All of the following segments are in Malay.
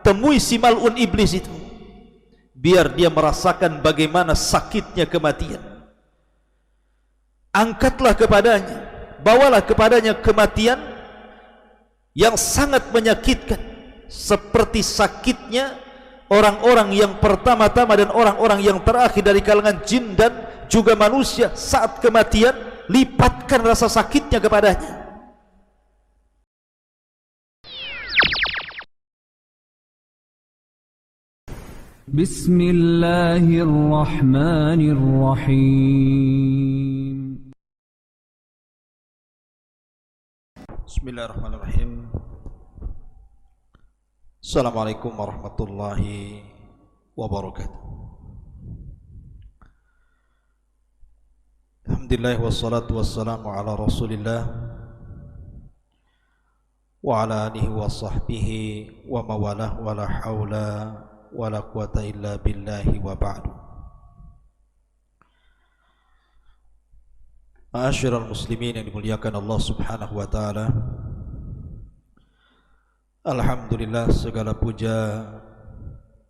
temui si mal'un iblis itu, biar dia merasakan bagaimana sakitnya kematian. Angkatlah kepadanya, bawalah kepadanya kematian yang sangat menyakitkan, seperti sakitnya orang-orang yang pertama-tama dan orang-orang yang terakhir dari kalangan jin dan juga manusia saat kematian. Lipatkan rasa sakitnya kepadanya. Bismillahirrahmanirrahim. Bismillahirrahmanirrahim. Assalamualaikum warahmatullahi wabarakatuh. Alhamdulillah wassalatu wassalamu ala Rasulillah wa ala alihi wa sahbihi wa mawalah wa la hawla wa la quwata illa billahi wa ba'du. Ma'asyiral muslimin yang dimuliakan Allah Subhanahu wa taala. Alhamdulillah, segala puja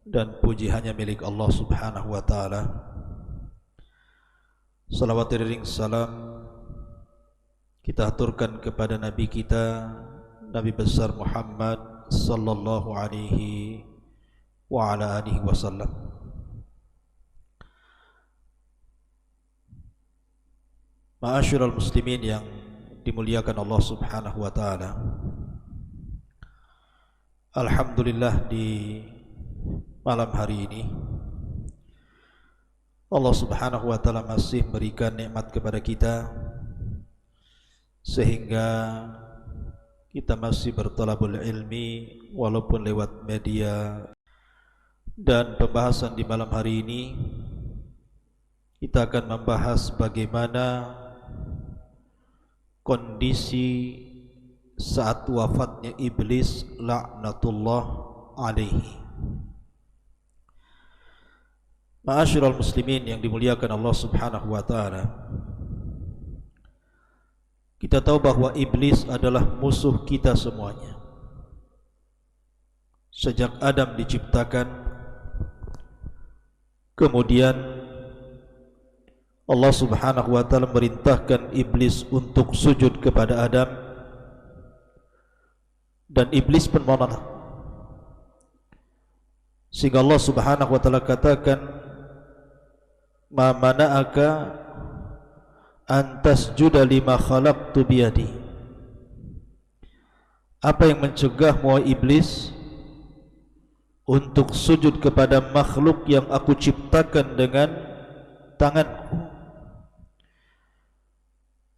dan puji hanya milik Allah Subhanahu wa taala. Salawat dan salam kita aturkan kepada Nabi kita, Nabi besar Muhammad sallallahu alaihi wa ala alihi wasallam. Ma'asyiral muslimin yang dimuliakan Allah Subhanahu wa taala. Alhamdulillah, di malam hari ini Allah Subhanahu wa taala masih berikan nikmat kepada kita sehingga kita masih berthalabul ilmi walaupun lewat media. Dan pembahasan di malam hari ini kita akan membahas bagaimana kondisi saat wafatnya iblis laknatullah alaihi. Ma'asyiral muslimin yang dimuliakan Allah Subhanahu wa taala. Kita tahu bahwa iblis adalah musuh kita semuanya. Sejak Adam diciptakan, kemudian Allah Subhanahu wa taala merintahkan iblis untuk sujud kepada Adam, dan iblis pun menolak. Sehingga Allah Subhanahu wa taala katakan, ma mana'aka an tasjuda lima khalaqtu biyadi. Apa yang mencegahmu wahai iblis untuk sujud kepada makhluk yang aku ciptakan dengan tanganku?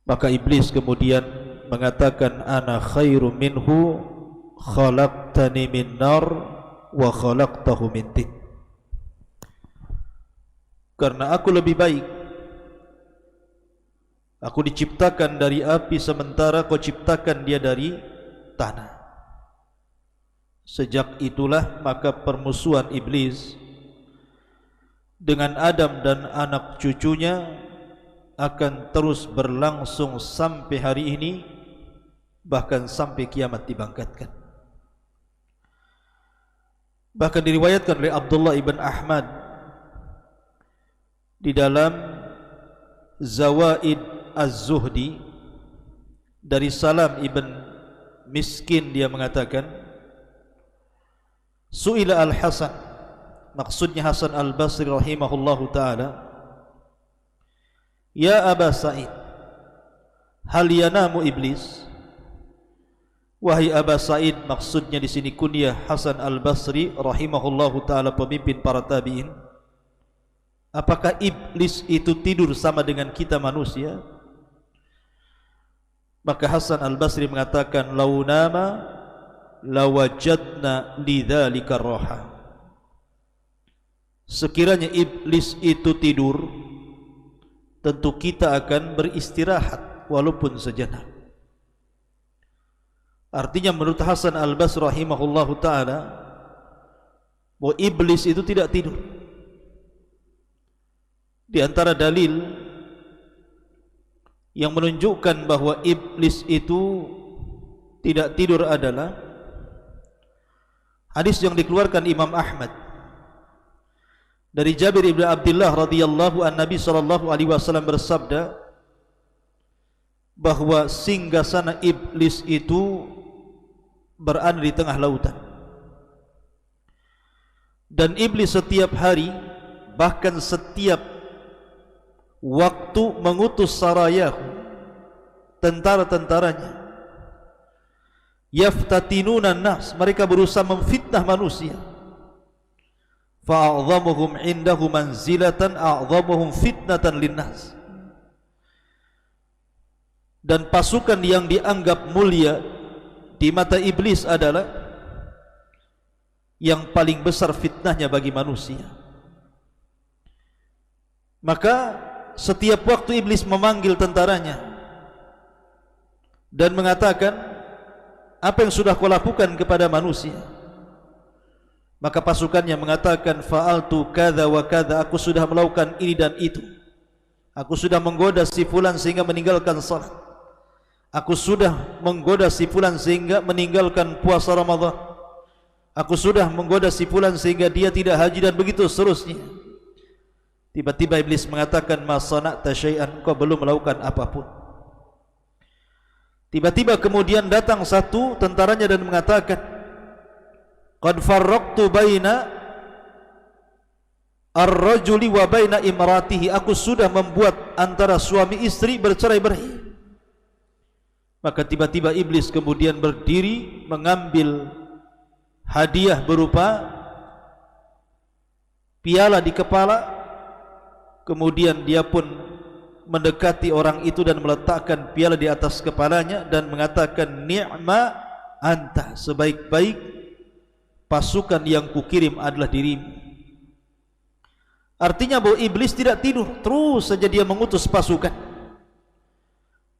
Maka iblis kemudian mengatakan, ana khairu minhu khalaqtani min nar wa khalaqtahu min tin. Karena aku lebih baik, aku diciptakan dari api sementara kau ciptakan dia dari tanah. Sejak itulah maka permusuhan iblis dengan Adam dan anak cucunya akan terus berlangsung sampai hari ini, bahkan sampai kiamat dibangkitkan. Bahkan diriwayatkan oleh Abdullah ibn Ahmad di dalam Zawaid Az-Zuhdi dari Salam ibn Miskin, dia mengatakan, Su'ila al-Hasan, maksudnya Hasan al-Basri rahimahullahu ta'ala, ya Aba Sa'id, hal yanamu iblis? Wahai Aba Sa'id, maksudnya di sini kunyah Hasan al-Basri rahimahullahu ta'ala, pemimpin para tabi'in, apakah iblis itu tidur sama dengan kita manusia? Maka Hasan al-Basri mengatakan, lau nama lawajadna lidzalika raha. Sekiranya iblis itu tidur, tentu kita akan beristirahat walaupun sejenak. Artinya menurut Hasan al-Basri rahimahullahu ta'ala, bahwa iblis itu tidak tidur. Di antara dalil yang menunjukkan bahwa iblis itu tidak tidur adalah Hadis yang dikeluarkan Imam Ahmad dari Jabir ibn Abdullah radhiyallahu an, Nabi sallallahu alaihi wasallam bersabda bahwa singgasana iblis itu berada di tengah lautan, dan iblis setiap hari, bahkan setiap waktu, mengutus sarayahu, tentara-tentaranya, yaftatinuna nas, mereka berusaha memfitnah manusia, fa'adhamuhum indahu manzilatan a'dhamuhum fitnatan linnas, dan pasukan yang dianggap mulia di mata iblis adalah yang paling besar fitnahnya bagi manusia. Maka setiap waktu iblis memanggil tentaranya dan mengatakan, apa yang sudah kau lakukan kepada manusia? Maka pasukannya mengatakan, fa'altu kadza wa kadza, aku sudah melakukan ini dan itu, aku sudah menggoda si fulan sehingga meninggalkan salat, aku sudah menggoda si fulan sehingga meninggalkan puasa Ramadan, aku sudah menggoda si fulan sehingga dia tidak haji, dan begitu seterusnya. Tiba-tiba iblis mengatakan, ma sana'ta syai'an, kau belum melakukan apapun. Tiba-tiba kemudian datang satu tentaranya dan mengatakan, qad farraqtu baina ar-rajuli wa baina imratihi, aku sudah membuat antara suami istri bercerai-berai. Maka tiba-tiba iblis kemudian berdiri mengambil hadiah berupa piala di kepala, kemudian dia pun mendekati orang itu dan meletakkan piala di atas kepalanya dan mengatakan, ni'ma anta, sebaik-baik pasukan yang kukirim adalah dirimu. Artinya bahwa iblis tidak tidur, terus saja dia mengutus pasukan.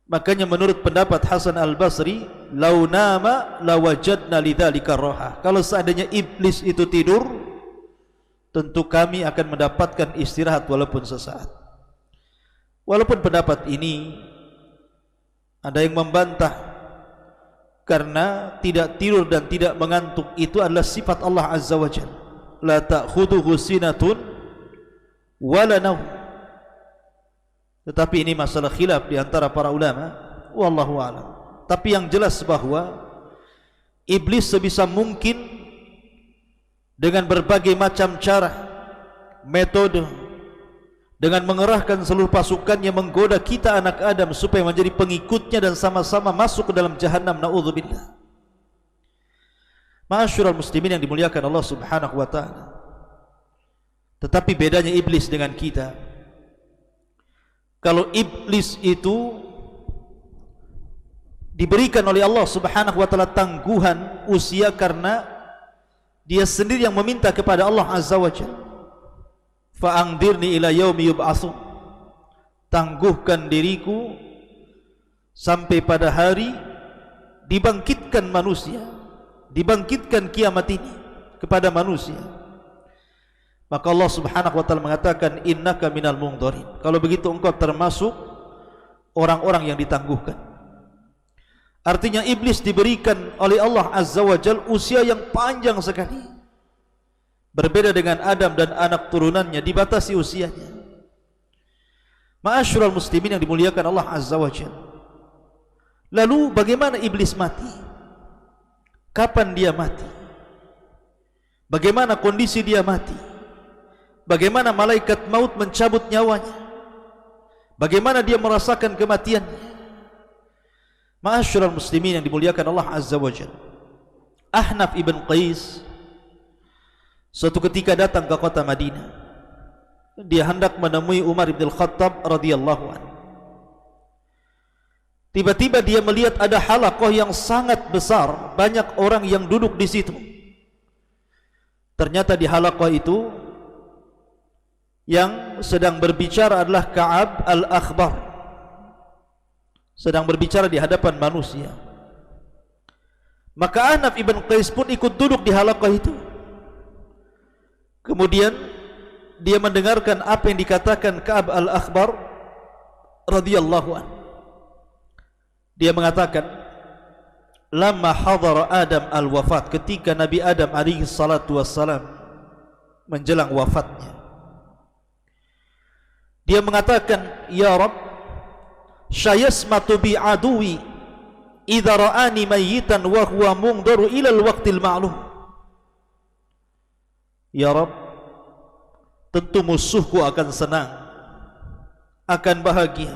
Makanya menurut pendapat Hasan al-Basri, lau nama lawajadna lidzalika roha, kalau seandainya iblis itu tidur, tentu kami akan mendapatkan istirahat walaupun sesaat. Walaupun pendapat ini ada yang membantah, karena tidak tidur dan tidak mengantuk itu adalah sifat Allah Azza wa Jalla. La ta'khudhuhu sinatun wala naum. Tetapi ini masalah khilaf di antara para ulama, wallahu a'lam. Tapi yang jelas bahwa iblis sebisa mungkin dengan berbagai macam cara, metode, dengan mengerahkan seluruh pasukannya menggoda kita anak Adam supaya menjadi pengikutnya dan sama-sama masuk ke dalam jahannam, na'udzubillah. Ma'asyiral muslimin yang dimuliakan Allah Subhanahu wa ta'ala. Tetapi bedanya iblis dengan kita, kalau iblis itu diberikan oleh Allah Subhanahu wa ta'ala tangguhan usia karena dia sendiri yang meminta kepada Allah Azza wa Jalla, fa'angdirni ila yaumi yub'atsun, tangguhkan diriku sampai pada hari dibangkitkan manusia, dibangkitkan kiamat ini kepada manusia. Maka Allah Subhanahu wa ta'ala mengatakan, innaka minal mungdharin, kalau begitu engkau termasuk orang-orang yang ditangguhkan. Artinya iblis diberikan oleh Allah Azza wa Jalla usia yang panjang sekali. Berbeda dengan Adam dan anak turunannya, dibatasi usianya. Ma'asyiral muslimin yang dimuliakan Allah Azza wa Jalla. Lalu bagaimana iblis mati? Kapan dia mati? Bagaimana kondisi dia mati? Bagaimana malaikat maut mencabut nyawanya? Bagaimana dia merasakan kematiannya? Ma'asyiral muslimin yang dimuliakan Allah Azza wa Jalla. Ahnaf ibn Qais suatu ketika datang ke kota Madinah. Dia hendak menemui Umar bin Khattab radhiyallahu anhu. Tiba-tiba dia melihat ada halaqah yang sangat besar, banyak orang yang duduk di situ. Ternyata di halaqah itu yang sedang berbicara adalah Ka'ab al-Akhbar, sedang berbicara di hadapan manusia. Maka Ahnaf ibn Qais pun ikut duduk di halaqah itu. Kemudian dia mendengarkan apa yang dikatakan Ka'ab al-Akhbar radhiyallahu anhu. Dia mengatakan, Lama hadara Adam al-wafat, ketika Nabi Adam alaihi salatu wassalam menjelang wafatnya, dia mengatakan, ya Rabb, syayasmatu bi aduwi idza ra'ani mayyitan wa huwa mundaru ila al-waqtil ma'lum. Ya Rabb, tentu musuhku akan senang, akan bahagia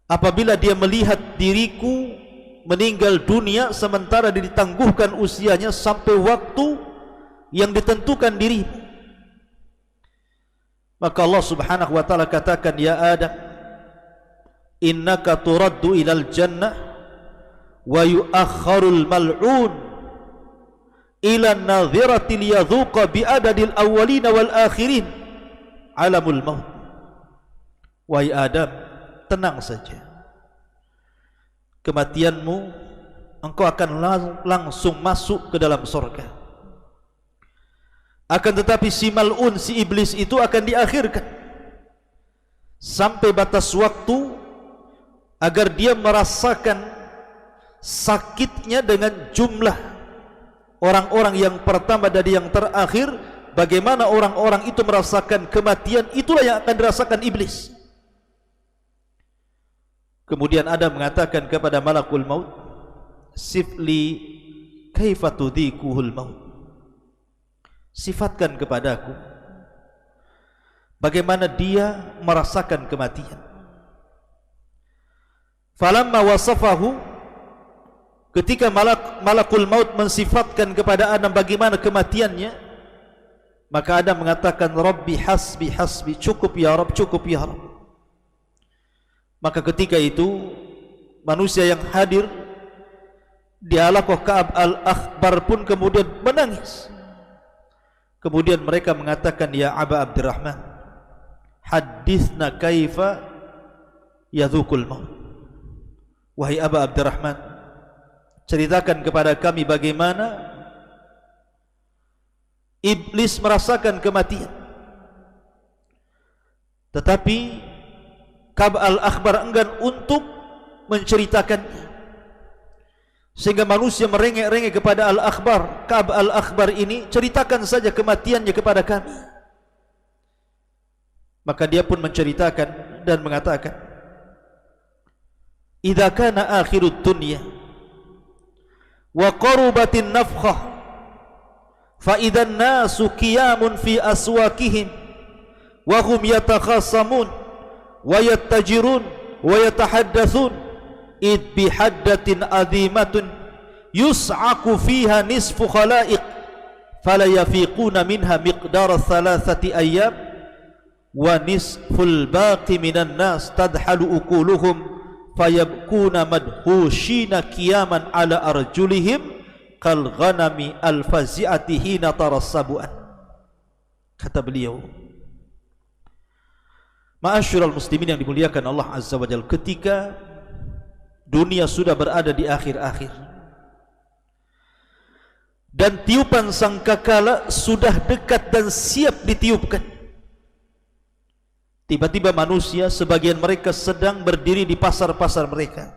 apabila dia melihat diriku meninggal dunia sementara ditangguhkan usianya sampai waktu yang ditentukan dirimu. Maka Allah subhanahu wa ta'ala katakan, ya Adam, innaka turaddu ilal jannah wa yu'akharul mal'un ila nadhirati liyadhuqa bi'adadil awwalina wal akhirin alamul maut. Wahai Adam, tenang saja, kematianmu engkau akan langsung masuk ke dalam surga. Akan tetapi si mal'un, si iblis itu akan diakhirkan sampai batas waktu agar dia merasakan sakitnya dengan jumlah orang-orang yang pertama dan yang terakhir. Bagaimana orang-orang itu merasakan kematian, itulah yang akan dirasakan iblis. Kemudian Adam mengatakan kepada malakul maut, sifli kaifa tudhikuhul maut, sifatkan kepadaku bagaimana dia merasakan kematian. Falamma wasafahu, ketika malakul maut mensifatkan kepada Adam bagaimana kematiannya, maka Adam mengatakan, Rabbi hasbi hasbi, cukup ya Rabb, cukup ya Rabb. Maka ketika itu manusia yang hadir di halaqah Ka'ab al-Akhbar pun kemudian menangis. Kemudian mereka mengatakan, ya Aba Abdurrahman, hadithna kaifa yadhukul maut. Wahai Aba Abdurrahman, ceritakan kepada kami bagaimana iblis merasakan kematian. Tetapi Ka'ab al-Akhbar enggan untuk menceritakannya, sehingga manusia merengek-rengek kepada al-Akhbar. Ka'ab al-Akhbar ini, ceritakan saja kematiannya kepada kami. Maka dia pun menceritakan dan mengatakan, idza kana akhirud dunya wa qarubatin nafkhah fa idzan nasu qiyamun fi aswaqihim wa hum yatakhasamun wa yattajirun wa yatahaddatsun id bihaddatin azimatun yus'aku fiha nisfu khalaiq fala yafiquna minha miqdara thalathati ayyam wa nisful baqi minan nas tadhalu ukuluhum fayabkuna madhushina qiyaman ala arjulihim kal ghanami al fazi'ati hina tarassabuan. Kata beliau, ma'asyiral muslimin yang dimuliakan Allah Azza wa Jalla, ketika dunia sudah berada di akhir-akhir dan tiupan sangkakala sudah dekat dan siap ditiupkan, tiba-tiba manusia, sebagian mereka sedang berdiri di pasar-pasar mereka,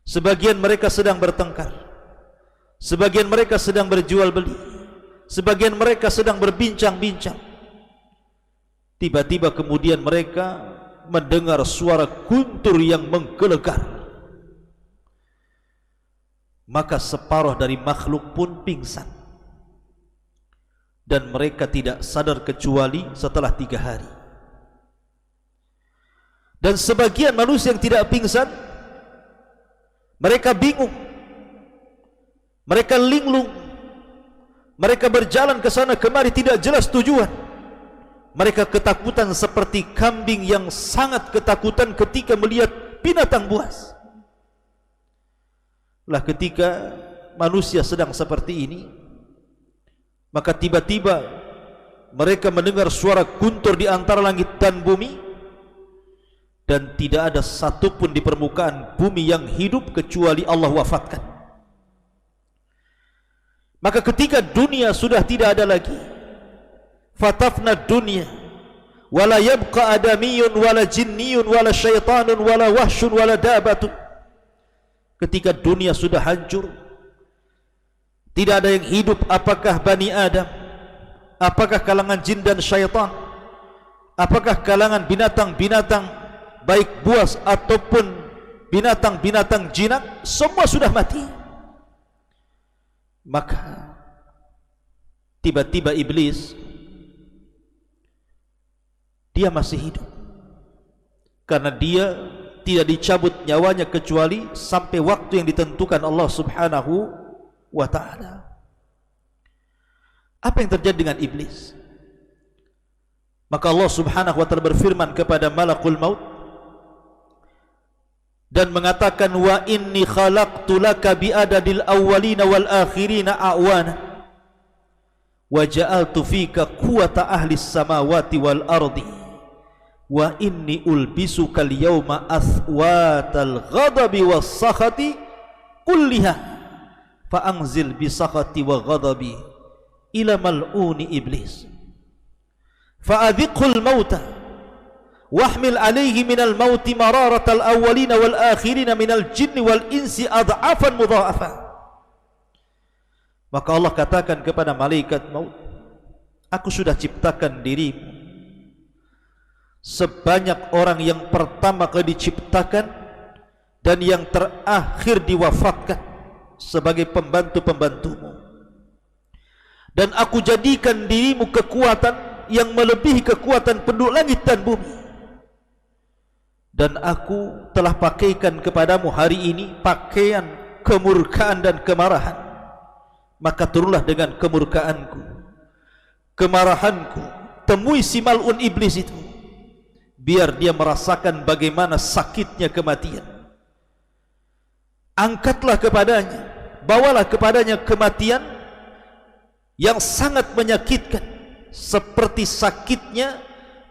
sebagian mereka sedang bertengkar, sebagian mereka sedang berjual beli, sebagian mereka sedang berbincang-bincang. Tiba-tiba kemudian mereka mendengar suara guntur yang menggelegar. Maka separuh dari makhluk pun pingsan, dan mereka tidak sadar kecuali setelah 3 hari. Dan sebagian manusia yang tidak pingsan, mereka bingung, mereka linglung, mereka berjalan ke sana kemari tidak jelas tujuan. Mereka ketakutan seperti kambing yang sangat ketakutan ketika melihat binatang buas. Lah ketika manusia sedang seperti ini, maka tiba-tiba mereka mendengar suara guntur di antara langit dan bumi, dan tidak ada satupun di permukaan bumi yang hidup kecuali Allah wafatkan. Maka ketika dunia sudah tidak ada lagi, fatafna dunia wala yabqa adamiyun wala jinniyun wala syaitanun wala wahsyun wala dabatun, ketika dunia sudah hancur, tidak ada yang hidup, apakah Bani Adam, apakah kalangan jin dan syaitan, apakah kalangan binatang-binatang baik buas ataupun binatang-binatang jinak, semua sudah mati. Maka tiba-tiba iblis, dia masih hidup, karena dia tidak dicabut nyawanya kecuali sampai waktu yang ditentukan Allah Subhanahu wa ta'ala. Apa yang terjadi dengan iblis? Maka Allah Subhanahu wa ta'ala berfirman kepada malakul maut dan mengatakan, wa inni khalaqtu laka bi'adadil awwalina wal akhirina a'wana wa ja'altu fika quwata ahlis samawati wal ardi wa inni ulbisuka al-yawma athwatal ghadabi was sakhati kulliha fa anzil bi sakhati wa ghadabi ila mal'uni iblis fa adhiqhul mauta wahmil alayhi minal mauti mararatal awwalina wal akhirina minal jinni wal insi adhafan mudha'afa. Maka Allah katakan kepada malaikat maut, aku sudah ciptakan dirimu sebanyak orang yang pertama kali diciptakan dan yang terakhir diwafatkan sebagai pembantu-pembantumu, dan aku jadikan dirimu kekuatan yang melebihi kekuatan penduduk langit dan bumi, dan aku telah pakaikan kepadamu hari ini pakaian kemurkaan dan kemarahan. Maka turunlah dengan kemurkaanku, kemarahanku, temui si mal'un iblis itu, biar dia merasakan bagaimana sakitnya kematian. Angkatlah kepadanya, bawalah kepadanya kematian yang sangat menyakitkan, seperti sakitnya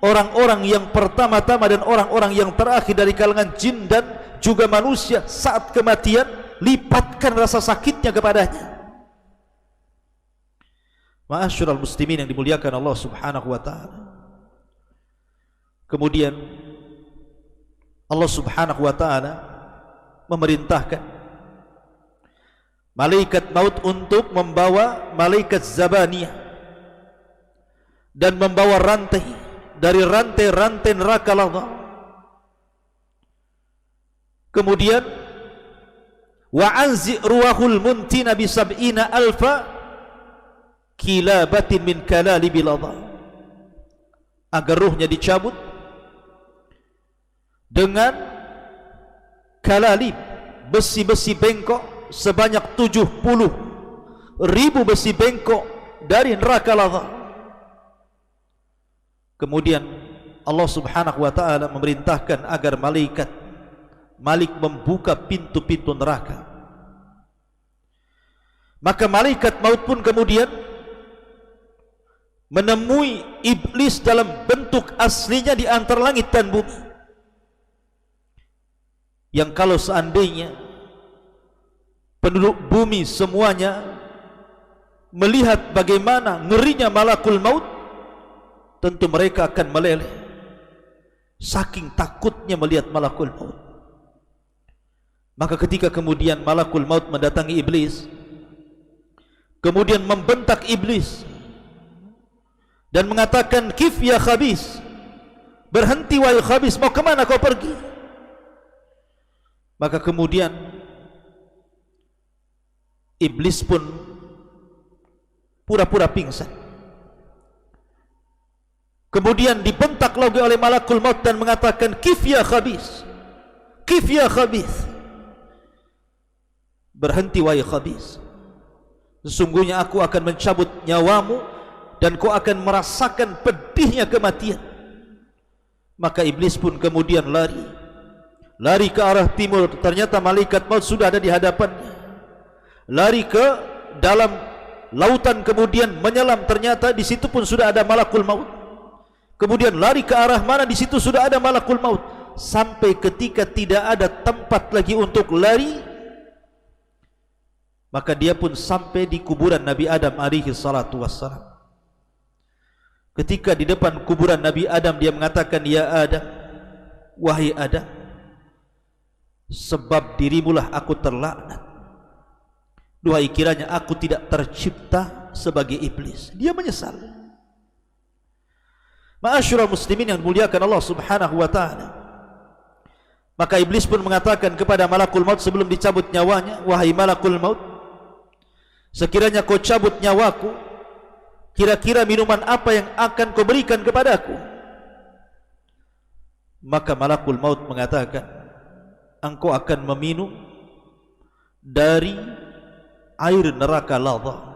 orang-orang yang pertama-tama dan orang-orang yang terakhir dari kalangan jin dan juga manusia saat kematian. Lipatkan rasa sakitnya kepadanya. Ma'asyiral muslimin yang dimuliakan Allah Subhanahu wa ta'ala. Kemudian Allah Subhanahu wa ta'ala memerintahkan malaikat maut untuk membawa malaikat Zabaniyah dan membawa rantai dari rantai-rantai neraka lava. Kemudian wa anzi ruhul muntina bi sab'ina alfa kilabatin min kalalibil adha, agar ruhnya dicabut dengan kalalib, besi-besi bengkok sebanyak 70.000 besi bengkok dari neraka lava. Kemudian Allah Subhanahu wa ta'ala memerintahkan agar Malik membuka pintu-pintu neraka. Maka malaikat maut pun kemudian menemui iblis dalam bentuk aslinya di antara langit dan bumi, yang kalau seandainya penduduk bumi semuanya melihat bagaimana ngerinya malakul maut, tentu mereka akan meleleh saking takutnya melihat malakul maut. Maka ketika kemudian malakul maut mendatangi iblis, kemudian membentak iblis dan mengatakan, kif ya khabis, berhenti wahai khabis, mau kemana kau pergi? Maka kemudian iblis pun pura-pura pingsan. Kemudian dibentak lagi oleh malakul maut dan mengatakan, kif ya khabis, kif ya khabis, berhenti wahai khabis, sesungguhnya aku akan mencabut nyawamu dan kau akan merasakan pedihnya kematian. Maka iblis pun kemudian lari ke arah timur. Ternyata malaikat maut sudah ada di hadapannya. Lari ke dalam lautan, kemudian menyelam. Ternyata di situ pun sudah ada malakul maut. Kemudian lari ke arah mana, di situ sudah ada malakul maut. Sampai ketika tidak ada tempat lagi untuk lari, maka dia pun sampai di kuburan Nabi Adam alaihi salatu wassalam. Ketika di depan kuburan Nabi Adam, dia mengatakan, ya Adam, wahai Adam, sebab dirimulah aku terlaknat. Duhai kiranya aku tidak tercipta sebagai iblis. Dia menyesal. Ma'asyiral muslimin yang dimuliakan Allah Subhanahu wa taala. Maka iblis pun mengatakan kepada malakul maut sebelum dicabut nyawanya, wahai malakul maut, sekiranya kau cabut nyawaku, kira-kira minuman apa yang akan kau berikan kepadaku? Maka malakul maut mengatakan, engkau akan meminum dari air neraka ladha.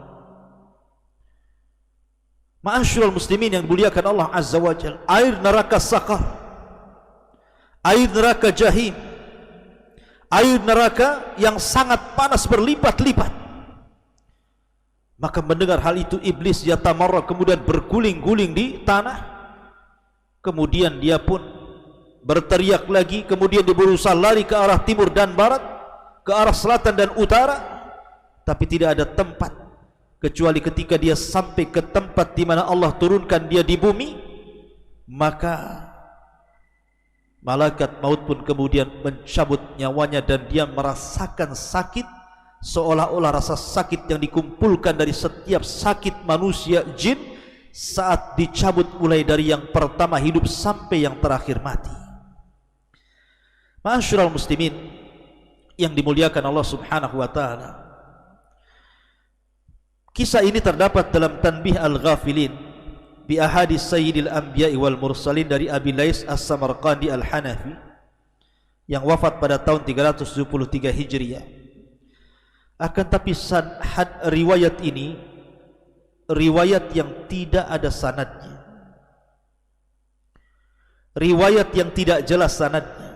Ma'asyiral muslimin yang dimuliakan Allah Azza wa Jalla, air neraka Saqar, air neraka Jahim, air neraka yang sangat panas berlipat-lipat. Maka mendengar hal itu iblis yatamarra, kemudian berguling-guling di tanah. Kemudian dia pun berteriak lagi, kemudian dia berusaha lari ke arah timur dan barat, ke arah selatan dan utara, tapi tidak ada tempat kecuali ketika dia sampai ke tempat di mana Allah turunkan dia di bumi. Maka malaikat maut pun kemudian mencabut nyawanya dan dia merasakan sakit, seolah-olah rasa sakit yang dikumpulkan dari setiap sakit manusia jin saat dicabut mulai dari yang pertama hidup sampai yang terakhir mati. Ma'asyiral muslimin yang dimuliakan Allah Subhanahu wa taala, kisah ini terdapat dalam Tanbih Al-Ghafilin bi ahadits sayyidil anbiya'i wal mursalin dari Abi Lais As-Samarqandi Al-Hanafi yang wafat pada tahun 373 Hijriah. Akan tapi riwayat ini riwayat yang tidak ada sanadnya, riwayat yang tidak jelas sanadnya.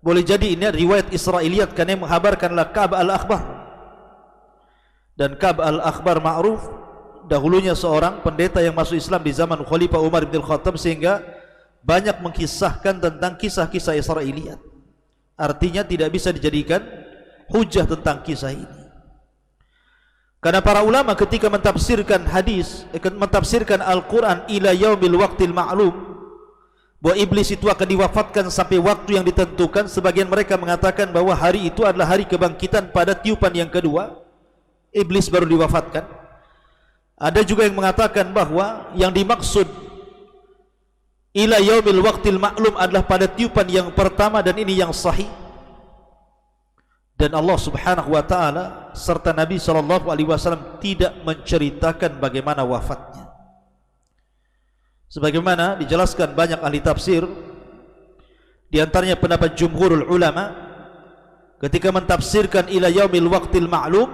Boleh jadi ini riwayat Israiliyat karena yang menghabarkanlah Ka'b al-Akhbar, dan Ka'b al-Akhbar ma'ruf dahulunya seorang pendeta yang masuk Islam di zaman Khalifah Umar bin Khattab, sehingga banyak mengkisahkan tentang kisah-kisah Israiliyat. Artinya tidak bisa dijadikan hujah tentang kisah ini, karena para ulama ketika mentafsirkan hadis, mentafsirkan Al-Quran ila yaumil waqtil ma'lum, bahwa iblis itu akan diwafatkan sampai waktu yang ditentukan. Sebagian mereka mengatakan bahwa hari itu adalah hari kebangkitan pada tiupan yang kedua, iblis baru diwafatkan. Ada juga yang mengatakan bahwa yang dimaksud ila yaumil waqtil ma'lum adalah pada tiupan yang pertama, dan ini yang sahih. Dan Allah Subhanahu wa taala serta Nabi SAW tidak menceritakan bagaimana wafatnya. Sebagaimana dijelaskan banyak ahli tafsir, di antaranya pendapat jumhurul ulama ketika mentafsirkan ila yaumil waqtil ma'lum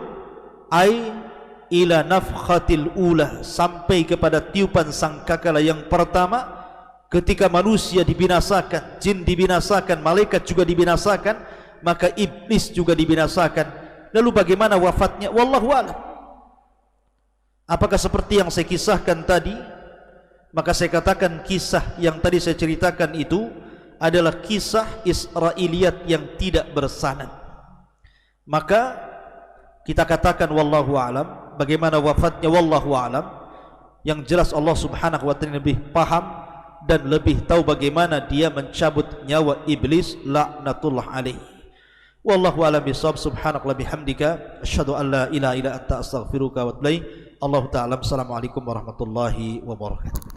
ai ila nafkhatil ula, sampai kepada tiupan sangkakala yang pertama ketika manusia dibinasakan, jin dibinasakan, malaikat juga dibinasakan, maka iblis juga dibinasakan. Lalu bagaimana wafatnya? Wallahu a'lam. Apakah seperti yang saya kisahkan tadi? Maka saya katakan kisah yang tadi saya ceritakan itu adalah kisah Israiliyat yang tidak bersanad. Maka kita katakan wallahu a'lam. Bagaimana wafatnya wallahu a'lam. Yang jelas Allah Subhanahu wa taala lebih paham dan lebih tahu bagaimana dia mencabut nyawa iblis laknatullah alaihi. Wallahu a'lam bishawab. Subhanakallahumma bihamdika asyhadu an la ilaha illa anta astaghfiruka wa atubu ilaik. Allahu ta'ala. Assalamualaikum warahmatullahi wabarakatuh.